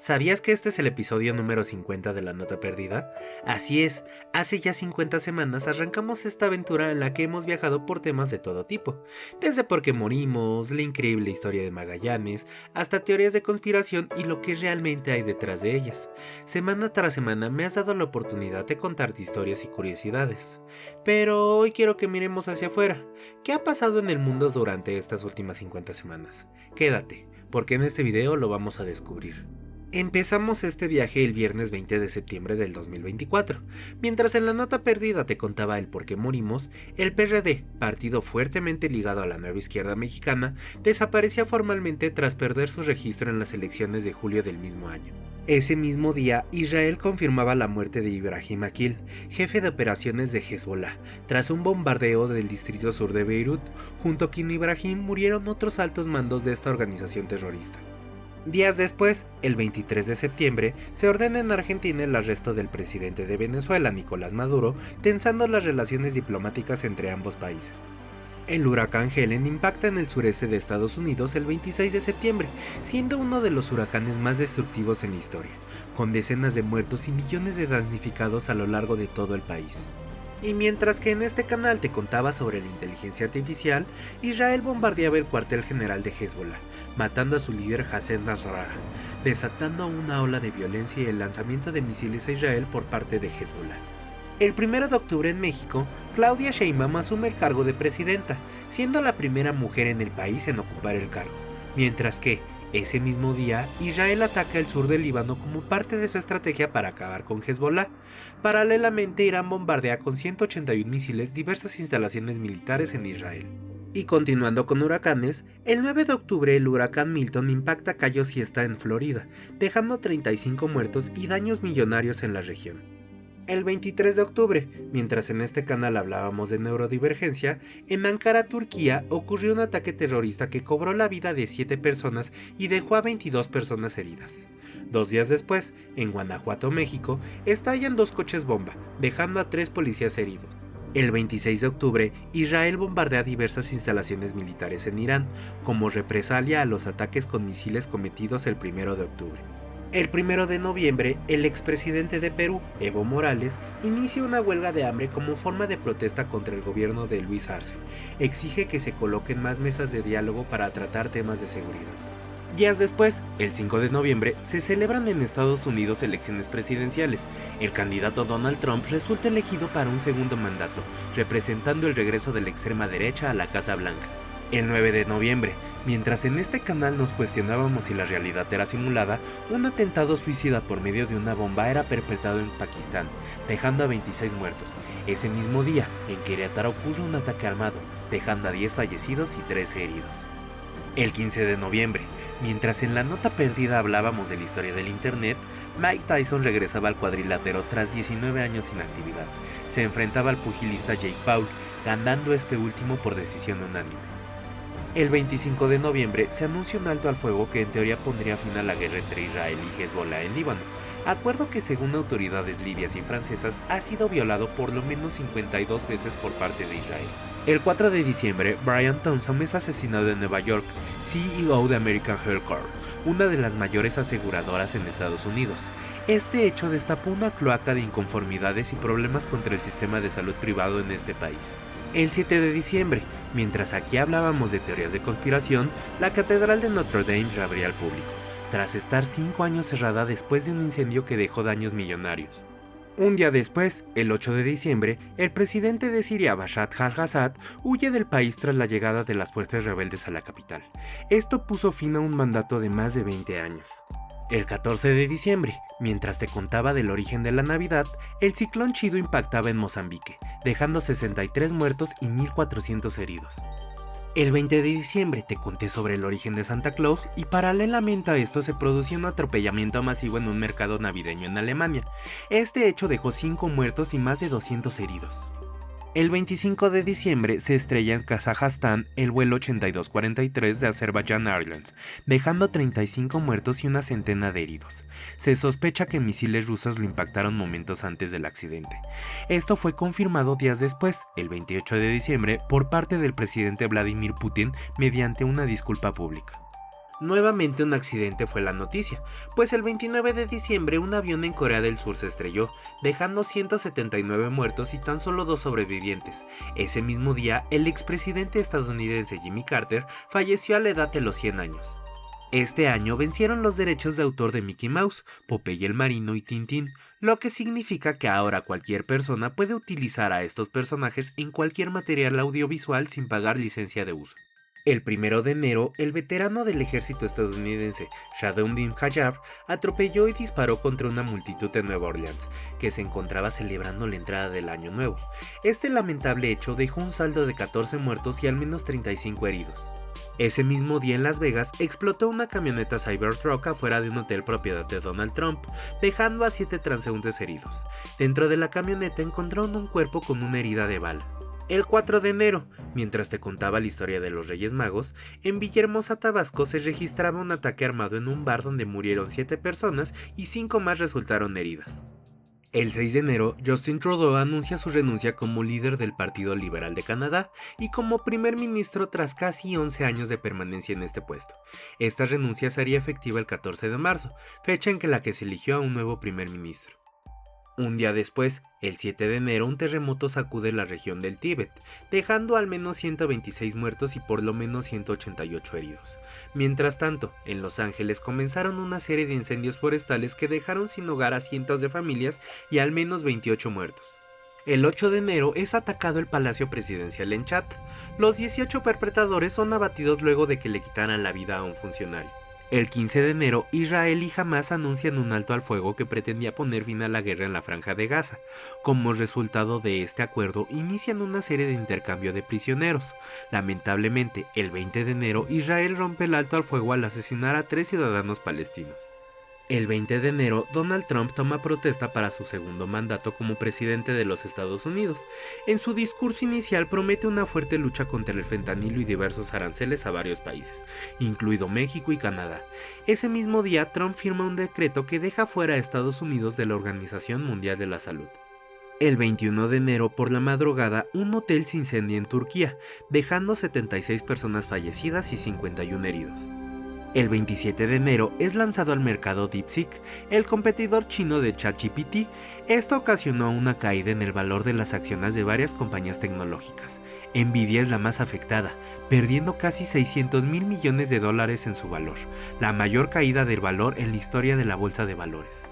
¿Sabías que este es el episodio número 50 de La Nota Perdida? Así es, hace ya 50 semanas arrancamos esta aventura en la que hemos viajado por temas de todo tipo, desde por qué morimos, la increíble historia de Magallanes, hasta teorías de conspiración y lo que realmente hay detrás de ellas. Semana tras semana me has dado la oportunidad de contarte historias y curiosidades. Pero hoy quiero que miremos hacia afuera. ¿Qué ha pasado en el mundo durante estas últimas 50 semanas? Quédate, porque en este video lo vamos a descubrir. Empezamos este viaje el viernes 20 de septiembre del 2024. Mientras en La Nota Perdida te contaba el por qué morimos, el PRD, partido fuertemente ligado a la nueva izquierda mexicana, desaparecía formalmente tras perder su registro en las elecciones de julio del mismo año. Ese mismo día, Israel confirmaba la muerte de Ibrahim Akil, jefe de operaciones de Hezbollah, tras un bombardeo del distrito sur de Beirut. Junto con Ibrahim murieron otros altos mandos de esta organización terrorista. Días después, el 23 de septiembre, se ordena en Argentina el arresto del presidente de Venezuela, Nicolás Maduro, tensando las relaciones diplomáticas entre ambos países. El huracán Helen impacta en el sureste de Estados Unidos el 26 de septiembre, siendo uno de los huracanes más destructivos en la historia, con decenas de muertos y millones de damnificados a lo largo de todo el país. Y mientras que en este canal te contaba sobre la inteligencia artificial, Israel bombardeaba el cuartel general de Hezbollah, matando a su líder Hassan Nasrallah, desatando una ola de violencia y el lanzamiento de misiles a Israel por parte de Hezbollah. El 1 de octubre en México, Claudia Sheinbaum asume el cargo de presidenta, siendo la primera mujer en el país en ocupar el cargo, mientras que, ese mismo día, Israel ataca el sur del Líbano como parte de su estrategia para acabar con Hezbollah. Paralelamente, Irán bombardea con 181 misiles diversas instalaciones militares en Israel. Y continuando con huracanes, el 9 de octubre el huracán Milton impacta Cayo Siesta en Florida, dejando 35 muertos y daños millonarios en la región. El 23 de octubre, mientras en este canal hablábamos de neurodivergencia, en Ankara, Turquía, ocurrió un ataque terrorista que cobró la vida de 7 personas y dejó a 22 personas heridas. 2 días después, en Guanajuato, México, estallan 2 coches bomba, dejando a 3 policías heridos. El 26 de octubre, Israel bombardea diversas instalaciones militares en Irán, como represalia a los ataques con misiles cometidos el 1 de octubre. El 1 de noviembre, el expresidente de Perú, Evo Morales, inicia una huelga de hambre como forma de protesta contra el gobierno de Luis Arce. Exige que se coloquen más mesas de diálogo para tratar temas de seguridad. Días después, el 5 de noviembre, se celebran en Estados Unidos elecciones presidenciales. El candidato Donald Trump resulta elegido para un segundo mandato, representando el regreso de la extrema derecha a la Casa Blanca. El 9 de noviembre, mientras en este canal nos cuestionábamos si la realidad era simulada, un atentado suicida por medio de una bomba era perpetrado en Pakistán, dejando a 26 muertos. Ese mismo día, en Querétaro ocurre un ataque armado, dejando a 10 fallecidos y 13 heridos. El 15 de noviembre, mientras en La Nota Perdida hablábamos de la historia del internet, Mike Tyson regresaba al cuadrilátero tras 19 años sin actividad. Se enfrentaba al pugilista Jake Paul, ganando este último por decisión unánime. El 25 de noviembre se anuncia un alto al fuego que en teoría pondría fin a la guerra entre Israel y Hezbollah en Líbano, acuerdo que según autoridades libias y francesas ha sido violado por lo menos 52 veces por parte de Israel. El 4 de diciembre, Brian Thompson es asesinado en Nueva York, CEO de American Healthcare, una de las mayores aseguradoras en Estados Unidos. Este hecho destapó una cloaca de inconformidades y problemas contra el sistema de salud privado en este país. El 7 de diciembre, mientras aquí hablábamos de teorías de conspiración, la Catedral de Notre Dame reabría al público, tras estar 5 años cerrada después de un incendio que dejó daños millonarios. Un día después, el 8 de diciembre, el presidente de Siria, Bashar al-Assad, huye del país tras la llegada de las fuerzas rebeldes a la capital. Esto puso fin a un mandato de más de 20 años. El 14 de diciembre, mientras te contaba del origen de la Navidad, el ciclón Chido impactaba en Mozambique, dejando 63 muertos y 1.400 heridos. El 20 de diciembre te conté sobre el origen de Santa Claus y paralelamente a esto se producía un atropellamiento masivo en un mercado navideño en Alemania. Este hecho dejó 5 muertos y más de 200 heridos. El 25 de diciembre se estrella en Kazajstán el vuelo 8243 de Azerbaijan Airlines, dejando 35 muertos y una centena de heridos. Se sospecha que misiles rusos lo impactaron momentos antes del accidente. Esto fue confirmado días después, el 28 de diciembre, por parte del presidente Vladimir Putin mediante una disculpa pública. Nuevamente un accidente fue la noticia, pues el 29 de diciembre un avión en Corea del Sur se estrelló, dejando 179 muertos y tan solo 2 sobrevivientes. Ese mismo día, el expresidente estadounidense Jimmy Carter falleció a la edad de los 100 años. Este año vencieron los derechos de autor de Mickey Mouse, Popeye el Marino y Tintín, lo que significa que ahora cualquier persona puede utilizar a estos personajes en cualquier material audiovisual sin pagar licencia de uso. El 1 de enero, el veterano del ejército estadounidense Shadoundin Hayab atropelló y disparó contra una multitud en Nueva Orleans, que se encontraba celebrando la entrada del Año Nuevo. Este lamentable hecho dejó un saldo de 14 muertos y al menos 35 heridos. Ese mismo día en Las Vegas explotó una camioneta Cybertruck afuera de un hotel propiedad de Donald Trump, dejando a 7 transeúntes heridos. Dentro de la camioneta encontraron un cuerpo con una herida de bala. El 4 de enero, mientras te contaba la historia de los Reyes Magos, en Villahermosa, Tabasco se registraba un ataque armado en un bar donde murieron 7 personas y 5 más resultaron heridas. El 6 de enero, Justin Trudeau anuncia su renuncia como líder del Partido Liberal de Canadá y como primer ministro tras casi 11 años de permanencia en este puesto. Esta renuncia sería efectiva el 14 de marzo, fecha en la que se eligió a un nuevo primer ministro. Un día después, el 7 de enero, un terremoto sacude la región del Tíbet, dejando al menos 126 muertos y por lo menos 188 heridos. Mientras tanto, en Los Ángeles comenzaron una serie de incendios forestales que dejaron sin hogar a cientos de familias y al menos 28 muertos. El 8 de enero es atacado el Palacio Presidencial en Chad. Los 18 perpetradores son abatidos luego de que le quitaran la vida a un funcionario. El 15 de enero, Israel y Hamás anuncian un alto al fuego que pretendía poner fin a la guerra en la Franja de Gaza. Como resultado de este acuerdo, inician una serie de intercambio de prisioneros. Lamentablemente, el 20 de enero, Israel rompe el alto al fuego al asesinar a 3 ciudadanos palestinos. El 20 de enero, Donald Trump toma protesta para su segundo mandato como presidente de los Estados Unidos. En su discurso inicial promete una fuerte lucha contra el fentanilo y diversos aranceles a varios países, incluido México y Canadá. Ese mismo día, Trump firma un decreto que deja fuera a Estados Unidos de la Organización Mundial de la Salud. El 21 de enero por la madrugada, un hotel se incendia en Turquía, dejando 76 personas fallecidas y 51 heridos. El 27 de enero es lanzado al mercado DeepSeek, el competidor chino de ChatGPT. Esto ocasionó una caída en el valor de las acciones de varias compañías tecnológicas. Nvidia es la más afectada, perdiendo casi $600 mil millones en su valor, la mayor caída del valor en la historia de la bolsa de valores.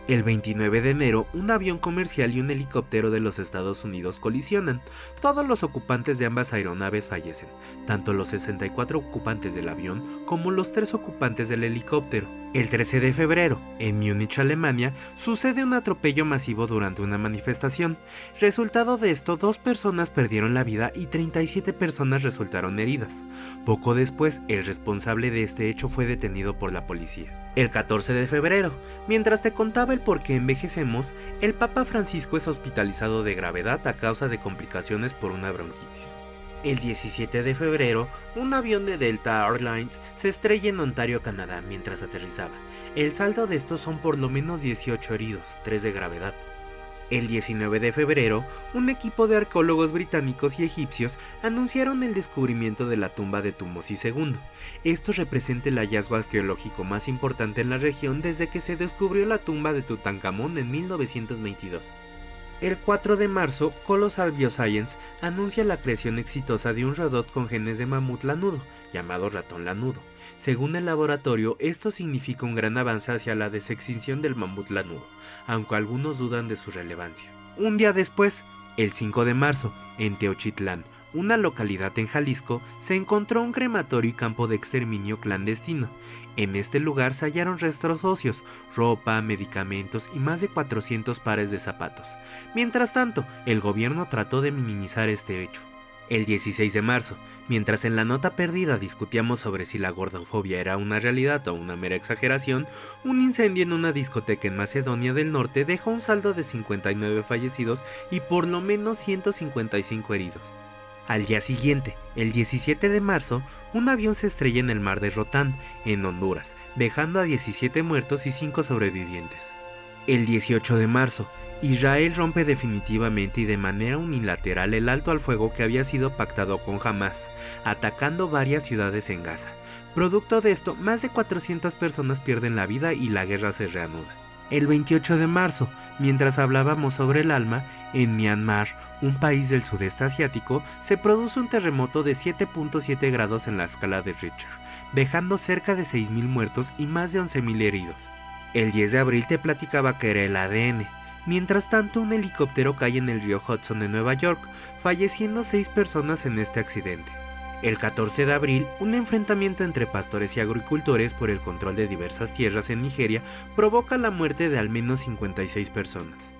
El 29 de enero, un avión comercial y un helicóptero de los Estados Unidos colisionan. Todos los ocupantes de ambas aeronaves fallecen, tanto los 64 ocupantes del avión como los 3 ocupantes del helicóptero. El 13 de febrero, en Múnich, Alemania, sucede un atropello masivo durante una manifestación. Resultado de esto, 2 personas perdieron la vida y 37 personas resultaron heridas. Poco después, el responsable de este hecho fue detenido por la policía. El 14 de febrero, mientras te contaba el por qué envejecemos, el Papa Francisco es hospitalizado de gravedad a causa de complicaciones por una bronquitis. El 17 de febrero, un avión de Delta Airlines se estrella en Ontario, Canadá, mientras aterrizaba. El saldo de estos son por lo menos 18 heridos, 3 de gravedad. El 19 de febrero, un equipo de arqueólogos británicos y egipcios anunciaron el descubrimiento de la tumba de Tutmosis II. Esto representa el hallazgo arqueológico más importante en la región desde que se descubrió la tumba de Tutankamón en 1922. El 4 de marzo, Colossal Bioscience anuncia la creación exitosa de un robot con genes de mamut lanudo, llamado ratón lanudo. Según el laboratorio, esto significa un gran avance hacia la desextinción del mamut lanudo, aunque algunos dudan de su relevancia. Un día después, el 5 de marzo, en Teochitlán, una localidad en Jalisco, se encontró un crematorio y campo de exterminio clandestino. En este lugar se hallaron restos óseos, ropa, medicamentos y más de 400 pares de zapatos. Mientras tanto, el gobierno trató de minimizar este hecho. El 16 de marzo, mientras en la nota perdida discutíamos sobre si la gordofobia era una realidad o una mera exageración, un incendio en una discoteca en Macedonia del Norte dejó un saldo de 59 fallecidos y por lo menos 155 heridos. Al día siguiente, el 17 de marzo, un avión se estrella en el mar de Rotán, en Honduras, dejando a 17 muertos y 5 sobrevivientes. El 18 de marzo, Israel rompe definitivamente y de manera unilateral el alto al fuego que había sido pactado con Hamás, atacando varias ciudades en Gaza. Producto de esto, más de 400 personas pierden la vida y la guerra se reanuda. El 28 de marzo, mientras hablábamos sobre el alma, en Myanmar, un país del sudeste asiático, se produce un terremoto de 7.7 grados en la escala de Richter, dejando cerca de 6.000 muertos y más de 11.000 heridos. El 10 de abril te platicaba que era el ADN. Mientras tanto, un helicóptero cae en el río Hudson en Nueva York, falleciendo 6 personas en este accidente. El 14 de abril, un enfrentamiento entre pastores y agricultores por el control de diversas tierras en Nigeria provoca la muerte de al menos 56 personas.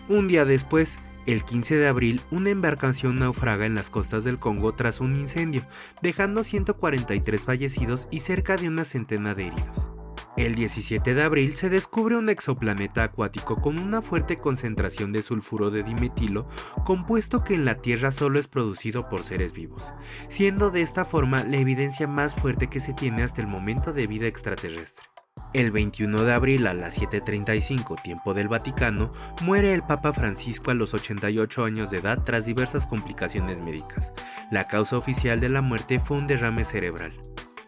Un día después, el 15 de abril, una embarcación naufraga en las costas del Congo tras un incendio, dejando 143 fallecidos y cerca de una centena de heridos. El 17 de abril se descubre un exoplaneta acuático con una fuerte concentración de sulfuro de dimetilo, compuesto que en la Tierra solo es producido por seres vivos, siendo de esta forma la evidencia más fuerte que se tiene hasta el momento de vida extraterrestre. El 21 de abril a las 7:35 tiempo del Vaticano, muere el Papa Francisco a los 88 años de edad tras diversas complicaciones médicas. La causa oficial de la muerte fue un derrame cerebral.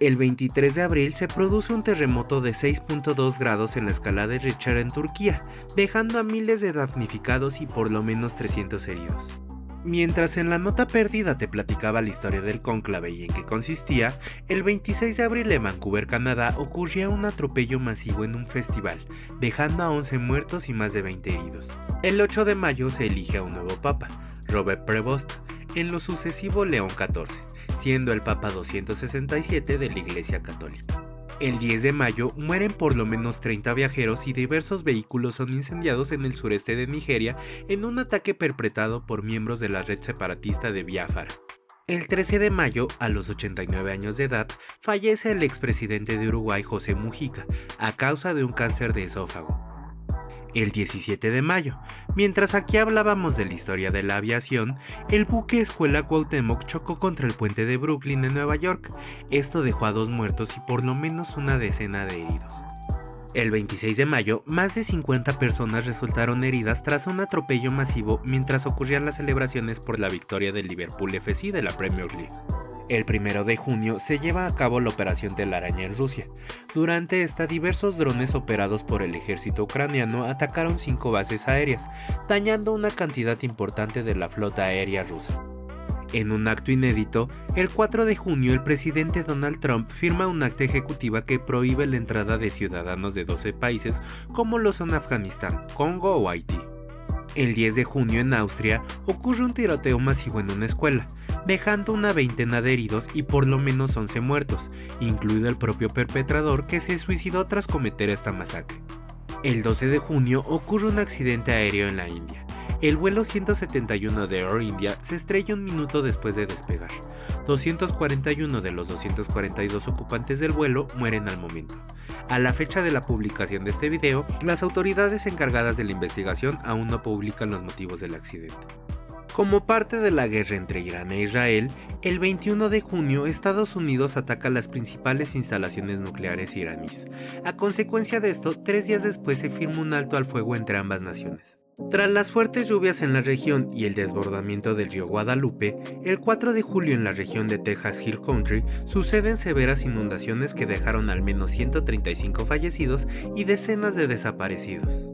El 23 de abril se produce un terremoto de 6.2 grados en la escala de Richter en Turquía, dejando a miles de damnificados y por lo menos 300 heridos. Mientras en la nota perdida te platicaba la historia del cónclave y en qué consistía, el 26 de abril en Vancouver, Canadá, ocurría un atropello masivo en un festival, dejando a 11 muertos y más de 20 heridos. El 8 de mayo se elige a un nuevo papa, Robert Prevost, en lo sucesivo León XIV, siendo el Papa 267 de la Iglesia Católica. El 10 de mayo mueren por lo menos 30 viajeros y diversos vehículos son incendiados en el sureste de Nigeria en un ataque perpetrado por miembros de la red separatista de Biafra. El 13 de mayo, a los 89 años de edad, fallece el expresidente de Uruguay José Mujica a causa de un cáncer de esófago. El 17 de mayo, mientras aquí hablábamos de la historia de la aviación, el buque Escuela Cuauhtémoc chocó contra el puente de Brooklyn en Nueva York. Esto dejó a 2 muertos y por lo menos una decena de heridos. El 26 de mayo, más de 50 personas resultaron heridas tras un atropello masivo mientras ocurrían las celebraciones por la victoria del Liverpool FC de la Premier League. El 1 de junio se lleva a cabo la Operación Telaraña en Rusia. Durante esta, diversos drones operados por el ejército ucraniano atacaron 5 bases aéreas, dañando una cantidad importante de la flota aérea rusa. En un acto inédito, el 4 de junio el presidente Donald Trump firma un acta ejecutiva que prohíbe la entrada de ciudadanos de 12 países como lo son Afganistán, Congo o Haití. El 10 de junio en Austria ocurre un tiroteo masivo en una escuela, dejando una veintena de heridos y por lo menos 11 muertos, incluido el propio perpetrador que se suicidó tras cometer esta masacre. El 12 de junio ocurre un accidente aéreo en la India. El vuelo 171 de Air India se estrella un minuto después de despegar. 241 de los 242 ocupantes del vuelo mueren al momento. A la fecha de la publicación de este video, las autoridades encargadas de la investigación aún no publican los motivos del accidente. Como parte de la guerra entre Irán e Israel, el 21 de junio Estados Unidos ataca las principales instalaciones nucleares iraníes. A consecuencia de esto, 3 días después se firma un alto al fuego entre ambas naciones. Tras las fuertes lluvias en la región y el desbordamiento del río Guadalupe, el 4 de julio en la región de Texas Hill Country suceden severas inundaciones que dejaron al menos 135 fallecidos y decenas de desaparecidos.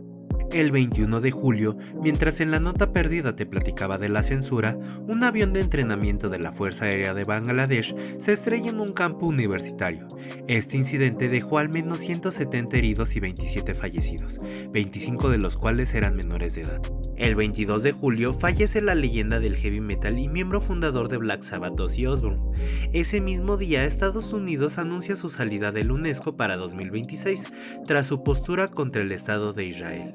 El 21 de julio, mientras en la nota perdida te platicaba de la censura, un avión de entrenamiento de la Fuerza Aérea de Bangladesh se estrella en un campo universitario. Este incidente dejó al menos 170 heridos y 27 fallecidos, 25 de los cuales eran menores de edad. El 22 de julio fallece la leyenda del heavy metal y miembro fundador de Black Sabbath, Ozzy Osbourne. Ese mismo día, Estados Unidos anuncia su salida del UNESCO para 2026, tras su postura contra el Estado de Israel.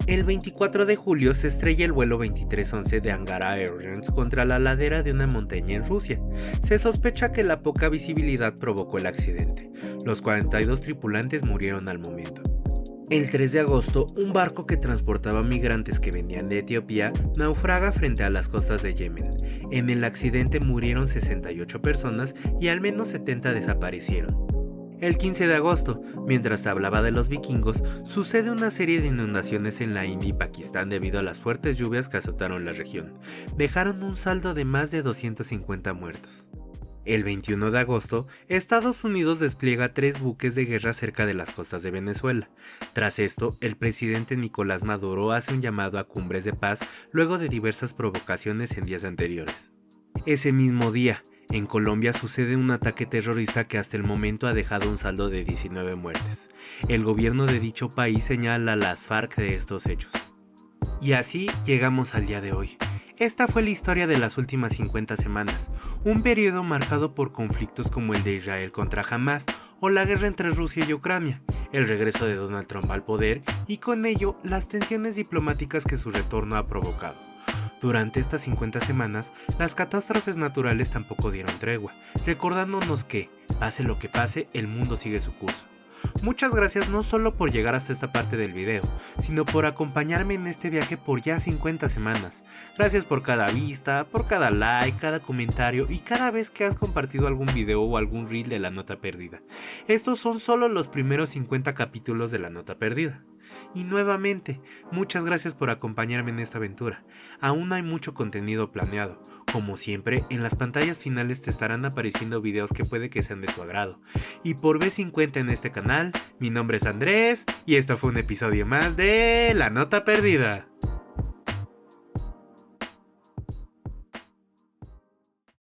El 24 de julio se estrella el vuelo 2311 de Angara Airlines contra la ladera de una montaña en Rusia. Se sospecha que la poca visibilidad provocó el accidente. Los 42 tripulantes murieron al momento. El 3 de agosto, un barco que transportaba migrantes que venían de Etiopía naufraga frente a las costas de Yemen. En el accidente murieron 68 personas y al menos 70 desaparecieron. El 15 de agosto, mientras hablaba de los vikingos, sucede una serie de inundaciones en la India y Pakistán debido a las fuertes lluvias que azotaron la región. Dejaron un saldo de más de 250 muertos. El 21 de agosto, Estados Unidos despliega 3 buques de guerra cerca de las costas de Venezuela. Tras esto, el presidente Nicolás Maduro hace un llamado a cumbres de paz luego de diversas provocaciones en días anteriores. Ese mismo día, en Colombia sucede un ataque terrorista que hasta el momento ha dejado un saldo de 19 muertes. El gobierno de dicho país señala a las FARC de estos hechos. Y así llegamos al día de hoy. Esta fue la historia de las últimas 50 semanas, un periodo marcado por conflictos como el de Israel contra Hamas o la guerra entre Rusia y Ucrania, el regreso de Donald Trump al poder y con ello las tensiones diplomáticas que su retorno ha provocado. Durante estas 50 semanas, las catástrofes naturales tampoco dieron tregua, recordándonos que, pase lo que pase, el mundo sigue su curso. Muchas gracias no solo por llegar hasta esta parte del video, sino por acompañarme en este viaje por ya 50 semanas. Gracias por cada vista, por cada like, cada comentario y cada vez que has compartido algún video o algún reel de La Nota Perdida. Estos son solo los primeros 50 capítulos de La Nota Perdida. Y nuevamente, muchas gracias por acompañarme en esta aventura. Aún hay mucho contenido planeado. Como siempre, en las pantallas finales te estarán apareciendo videos que puede que sean de tu agrado. Y por vez 50 en este canal, mi nombre es Andrés y esto fue un episodio más de La Nota Perdida.